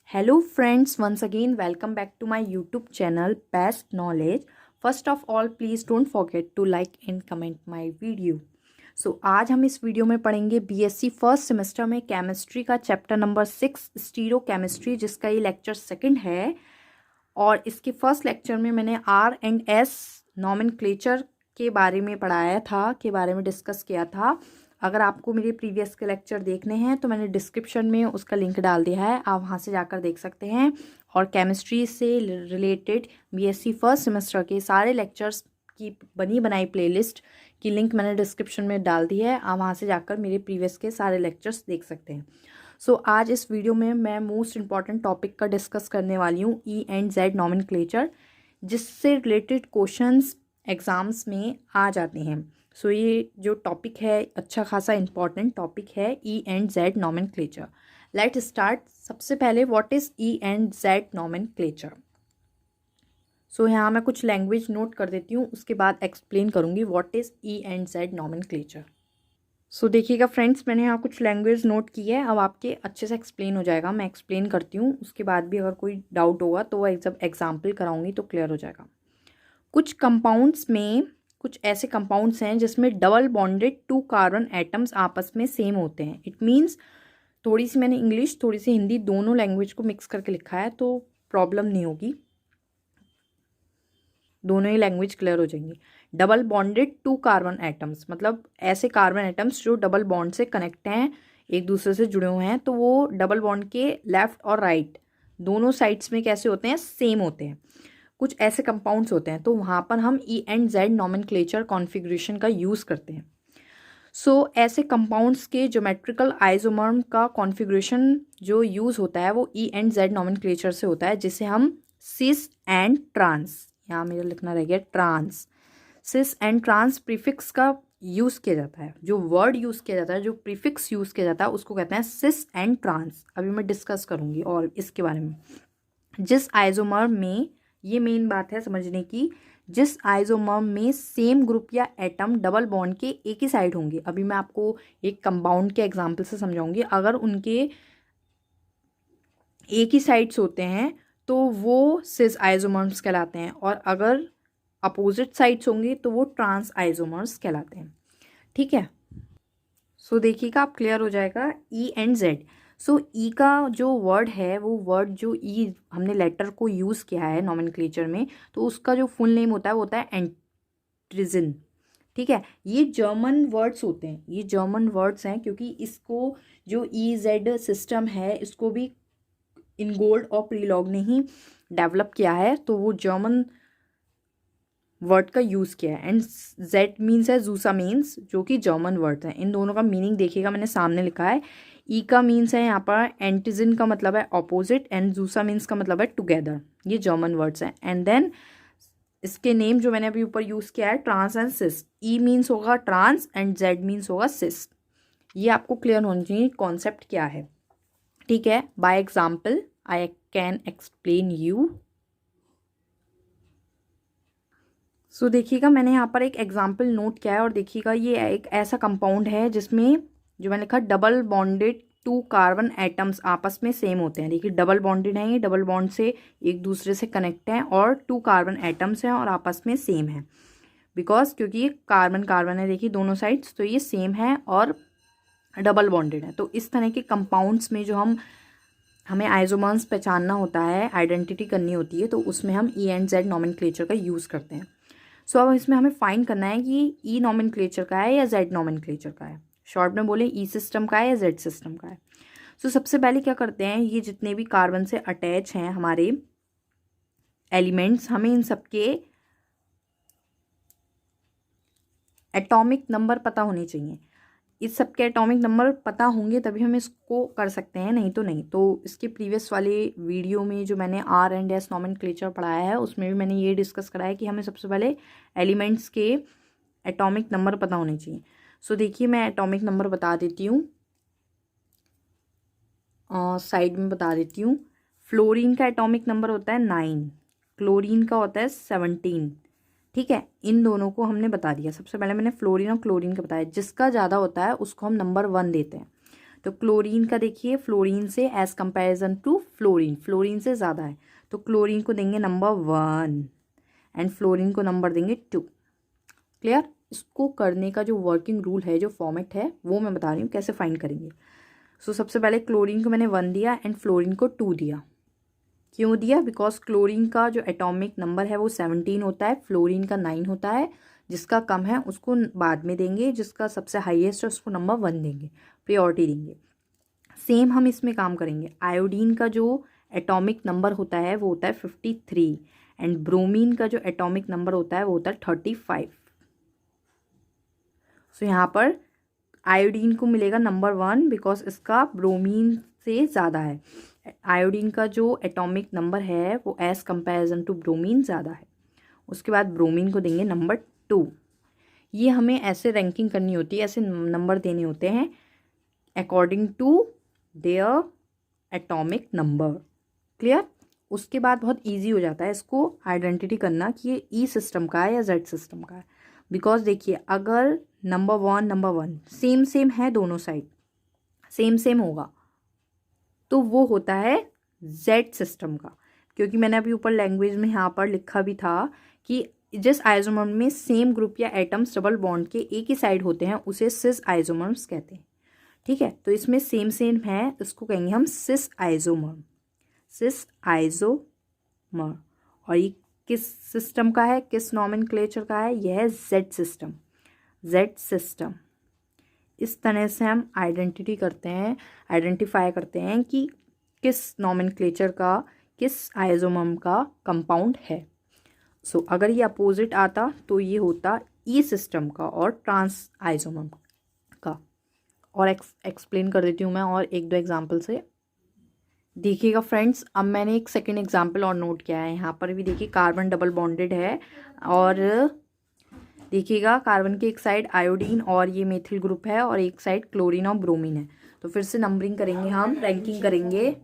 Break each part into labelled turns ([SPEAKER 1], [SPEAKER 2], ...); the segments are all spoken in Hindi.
[SPEAKER 1] Hello friends, once again welcome back to my YouTube channel Best Knowledge. First of all, please don't forget to like and comment my video. आज हम इस वीडियो में पढ़ेंगे बीएससी फर्स्ट सेमेस्टर में केमिस्ट्री का चैप्टर नंबर 6 स्टीरो केमिस्ट्री, जिसका ये लेक्चर सेकंड है। और इसके फर्स्ट लेक्चर में मैंने R&S नॉमेनक्लेचर के बारे में पढ़ाया था, के बारे में डिस्कस किया था। अगर आपको मेरे प्रीवियस के लेक्चर देखने हैं तो मैंने डिस्क्रिप्शन में उसका लिंक डाल दिया है, आप वहां से जाकर देख सकते हैं। और केमिस्ट्री से रिलेटेड बीएससी फर्स्ट सेमेस्टर के सारे लेक्चर्स की बनी बनाई प्लेलिस्ट की लिंक मैंने डिस्क्रिप्शन में डाल दी है, आप वहां से जाकर मेरे प्रीवियस के सारे लेक्चर्स देख सकते हैं। आज इस वीडियो में मैं मोस्ट इंपॉर्टेंट टॉपिक का डिस्कस करने वाली हूँ, E&Z नॉमेनक्लेचर, जिससे रिलेटेड क्वेश्चंस एग्जाम्स में आ जाते हैं। ये जो टॉपिक है अच्छा खासा इंपॉर्टेंट टॉपिक है, E&Z नॉमेनक्लेचर। Let start. सबसे पहले व्हाट इज E&Z नॉमेनक्लेचर। यहाँ मैं कुछ लैंग्वेज नोट कर देती हूँ, उसके बाद एक्सप्लेन करूँगी व्हाट इज E&Z नॉमेनक्लेचर। देखिएगा फ्रेंड्स, मैंने यहाँ कुछ लैंग्वेज नोट की है, अब आपके अच्छे से एक्सप्लेन हो जाएगा। मैं एक्सप्लेन करती हूँ, उसके बाद भी अगर कोई डाउट होगा तो वह जब एग्जाम्पल कराऊंगी तो क्लियर हो जाएगा। कुछ कंपाउंड्स में कुछ ऐसे कंपाउंड्स हैं जिसमें डबल बॉन्डेड 2 कार्बन एटम्स आपस में सेम होते हैं। इट मीन्स थोड़ी सी मैंने इंग्लिश थोड़ी सी हिंदी दोनों लैंग्वेज को मिक्स करके लिखा है, तो प्रॉब्लम नहीं होगी, दोनों ही लैंग्वेज क्लियर हो जाएंगी। डबल बॉन्डेड 2 कार्बन एटम्स मतलब ऐसे कार्बन एटम्स जो डबल बॉन्ड से कनेक्ट हैं, एक दूसरे से जुड़े हुए हैं, तो वो डबल बॉन्ड के लेफ्ट और राइट दोनों साइड्स में कैसे होते हैं, सेम होते हैं। कुछ ऐसे कंपाउंड्स होते हैं, तो वहाँ पर हम E&Z नॉमेनक्लेचर कॉन्फ़िगरेशन का यूज़ करते हैं। ऐसे कंपाउंड्स के ज्योमेट्रिकल आइसोमर्म का कॉन्फ़िगरेशन जो यूज़ होता है वो E&Z नॉमेनक्लेचर से होता है, जिसे हम सिस एंड ट्रांस, यहाँ मेरा लिखना रह गया trans, cis and trans prefix का यूज़ किया जाता है। जो वर्ड यूज़ किया जाता है, जो प्रीफिक्स यूज़ किया जाता है, उसको कहते हैं सिस एंड ट्रांस। अभी मैं डिस्कस करूँगी और इसके बारे में। जिस आइसोमर्म में, ये मेन बात है समझने की, जिस आइसोमर्म में सेम ग्रुप या एटम डबल बॉन्ड के एक ही साइड होंगे। अभी मैं आपको एक कंपाउंड के एग्जांपल से समझाऊंगी। अगर उनके एक ही साइड्स होते हैं तो वो सिस आइसोमर्स कहलाते हैं, और अगर अपोजिट साइड्स होंगे तो वो ट्रांस आइसोमर्स कहलाते हैं। ठीक है, देखिएगा आप क्लियर हो जाएगा। E&Z। ई का जो वर्ड है, वो वर्ड जो हमने लेटर को यूज़ किया है नॉमेनक्लेचर में, तो उसका जो फुल नेम होता है वो होता है एंट्रिजिन। ठीक है, ये जर्मन वर्ड्स होते हैं, ये जर्मन वर्ड्स हैं, क्योंकि इसको जो EZ सिस्टम है इसको भी इनगोल्ड और प्रीलॉग ने ही डेवलप किया है, तो वो जर्मन वर्ड का यूज़ किया है। एंड जेड मीन्स है जूसा मीन्स, जो कि जर्मन वर्ड है। इन दोनों का मीनिंग देखिएगा, मैंने सामने लिखा है। ई का मीन्स है यहाँ पर एंटीजन का मतलब है ऑपोजिट, एंड जूसा मीन्स का मतलब है टुगेदर। ये जर्मन वर्ड्स हैं। एंड देन इसके नेम जो मैंने अभी ऊपर यूज़ किया है, trans and cis. E means होगा ट्रांस एंड जेड मीन्स होगा सिस। ये आपको क्लियर होना चाहिए कॉन्सेप्ट क्या है। ठीक है, by example I can explain you. देखिएगा, मैंने यहाँ पर एक एग्जाम्पल नोट किया है, और देखिएगा ये एक ऐसा कंपाउंड है जिसमें जो मैंने लिखा डबल बॉन्डेड 2 कार्बन एटम्स आपस में सेम होते हैं। देखिए डबल बॉन्डेड है, ये डबल बॉन्ड से एक दूसरे से कनेक्ट हैं, और 2 कार्बन एटम्स हैं और आपस में सेम है, बिकॉज क्योंकि ये कार्बन कार्बन है, देखिए दोनों साइड्स, तो ये सेम है और डबल बॉन्डेड है। तो इस तरह के कंपाउंड्स में जो हमें आइसोमर्स पहचानना होता है, आइडेंटिटी करनी होती है, तो उसमें हम E&Z नॉमेनक्लेचर का यूज़ करते हैं। अब इसमें हमें फाइंड करना है कि E नॉमेनक्लेचर का है या Z नॉमेनक्लेचर का है। शॉर्ट में बोले E सिस्टम का है या Z सिस्टम का है। सबसे पहले क्या करते हैं, ये जितने भी कार्बन से अटैच हैं हमारे एलिमेंट्स, हमें इन सबके एटॉमिक नंबर पता होने चाहिए। इस सबके एटॉमिक नंबर पता होंगे तभी हम इसको कर सकते हैं, नहीं तो नहीं। तो इसके प्रीवियस वाले वीडियो में जो मैंने R&S नॉमेनक्लेचर पढ़ाया है, उसमें भी मैंने ये डिस्कस कराया कि हमें सबसे पहले एलिमेंट्स के एटॉमिक नंबर पता होने चाहिए। देखिए मैं एटॉमिक नंबर बता देती हूँ, साइड में बता देती हूँ। फ्लोरीन का एटॉमिक नंबर होता है 9, क्लोरीन का होता है 17। ठीक है, इन दोनों को हमने बता दिया। सबसे पहले मैंने फ्लोरीन और क्लोरीन का बताया, जिसका ज़्यादा होता है उसको हम नंबर 1 देते हैं। तो क्लोरीन का देखिए फ्लोरीन से as comparison to fluorine, fluorine से ज़्यादा है, तो क्लोरीन को देंगे नंबर 1 एंड फ्लोरीन को नंबर देंगे 2। क्लियर? इसको करने का जो वर्किंग रूल है, जो फॉर्मेट है, वो मैं बता रही हूँ कैसे फाइंड करेंगे। सो सबसे पहले क्लोरीन को मैंने 1 दिया एंड फ्लोरीन को 2 दिया। क्यों दिया? बिकॉज क्लोरीन का जो एटॉमिक नंबर है वो 17 होता है, फ्लोरीन का 9 होता है। जिसका कम है उसको बाद में देंगे, जिसका सबसे हाईएस्ट है उसको नंबर 1 देंगे, प्रायोरिटी देंगे। सेम हम इसमें काम करेंगे। आयोडीन का जो एटॉमिक नंबर होता है वो होता है 53 एंड ब्रोमीन का जो एटॉमिक नंबर होता है वो होता है 35। सो यहाँ पर आयोडीन को मिलेगा नंबर 1 बिकॉज इसका ब्रोमीन से ज़्यादा है। आयोडीन का जो एटॉमिक नंबर है वो एज कंपेरिजन टू ब्रोमीन ज़्यादा है। उसके बाद ब्रोमीन को देंगे नंबर 2। ये हमें ऐसे रैंकिंग करनी होती है, ऐसे नंबर देने होते हैं according to their atomic number. Clear? उसके बाद बहुत इजी हो जाता है इसको आइडेंटिटी करना कि ये ई सिस्टम का है या जेड सिस्टम का है। बिकॉज देखिए अगर नंबर 1 सेम सेम है, दोनों साइड सेम सेम होगा तो वो होता है जेड सिस्टम का। क्योंकि मैंने अभी ऊपर लैंग्वेज में यहाँ पर लिखा भी था कि जिस आइसोमर में सेम ग्रुप या एटम्स डबल बॉन्ड के एक ही साइड होते हैं उसे सिस आइसोमर्स कहते हैं। ठीक है, तो इसमें सेम सेम है, इसको कहेंगे हम सिस आइसोमर, सिस आइसोमर। और ये किस सिस्टम का है, किस नॉमेनक्लेचर का है? यह है जेड सिस्टम, जेड सिस्टम। इस तरह से हम आइडेंटिफाई करते हैं कि किस नॉमेनक्लेचर का, किस आइसोमर का कंपाउंड है। सो अगर ये अपोजिट आता तो ये होता ई सिस्टम का और ट्रांस आइसोमर का। और एक्सप्लेन कर देती हूँ मैं और एक दो एग्जाम्पल से। देखिएगा फ्रेंड्स, अब मैंने एक सेकेंड एग्जाम्पल और नोट किया है। यहाँ पर भी देखिए कार्बन डबल बॉन्डेड है और देखिएगा कार्बन की एक साइड आयोडीन और ये मेथिल ग्रुप है और एक साइड क्लोरीन और ब्रोमीन है। तो फिर से नंबरिंग करेंगे, हम रैंकिंग करेंगे।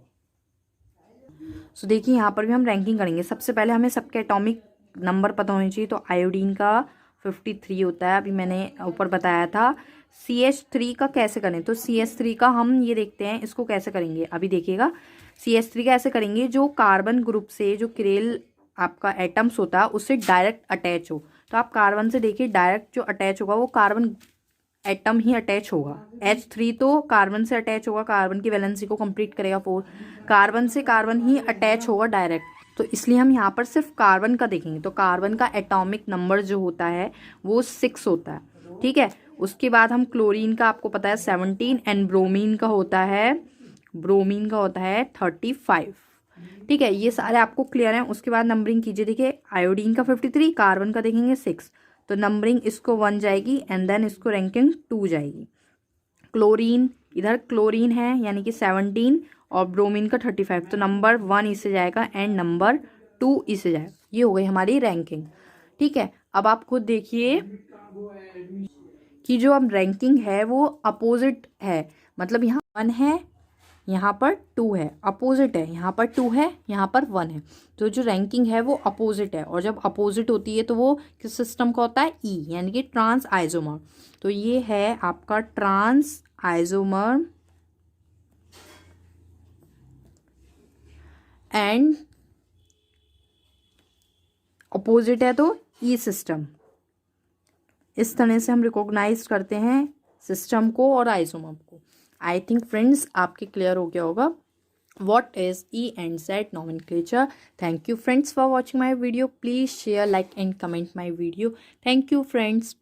[SPEAKER 1] सो देखिए यहाँ पर भी हम रैंकिंग करेंगे। सबसे पहले हमें सबके एटॉमिक नंबर पता होने चाहिए। तो आयोडीन का 53 होता है, अभी मैंने ऊपर बताया था। CH3 का कैसे करें? तो CH3 का हम ये देखते हैं इसको कैसे करेंगे। अभी देखिएगा CH3 का ऐसे करेंगे, जो कार्बन ग्रुप से जो किरेल आपका एटम्स होता है उससे डायरेक्ट अटैच हो। तो आप कार्बन से देखिए डायरेक्ट जो अटैच होगा वो कार्बन एटम ही अटैच होगा। H3 तो कार्बन से अटैच होगा, कार्बन की वैलेंसी को कंप्लीट करेगा 4, कार्बन से कार्बन ही अटैच होगा डायरेक्ट। तो इसलिए हम यहाँ पर सिर्फ कार्बन का देखेंगे। तो कार्बन का एटॉमिक नंबर जो होता है वो 6 होता है। ठीक है, उसके बाद हम क्लोरीन का आपको पता है 17 एंड ब्रोमीन का होता है 35। ठीक है, ये सारे आपको क्लियर हैं। उसके बाद नंबरिंग कीजिए। देखिए आयोडीन का 53, कार्बन का देखेंगे 6, तो नंबरिंग इसको 1 जाएगी एंड देन इसको रैंकिंग 2 जाएगी। क्लोरीन, इधर क्लोरीन है यानी कि 17 और ब्रोमीन का 35, तो नंबर 1 इससे जाएगा एंड नंबर 2 इससे जाएगा। ये हो गई हमारी रैंकिंग। ठीक है, अब आप खुद देखिए कि जो अब रैंकिंग है वो अपोजिट है। मतलब यहाँ 1 है, यहाँ पर 2 है, अपोजिट है। यहाँ पर 2 है, यहाँ पर 1 है। तो जो रैंकिंग है वो अपोजिट है। और जब अपोजिट होती है तो वो किस सिस्टम का होता है? ई, यानी कि ट्रांस आइसोमर। तो ये है आपका ट्रांस आइसोमर एंड अपोजिट है तो ई सिस्टम। इस तरह से हम रिकॉग्नाइज करते हैं सिस्टम को और आइसोमर को। आई थिंक फ्रेंड्स आपके क्लियर हो गया होगा what is E and Z nomenclature. Thank you friends for watching my video. Please share, like and comment my video. Thank you friends.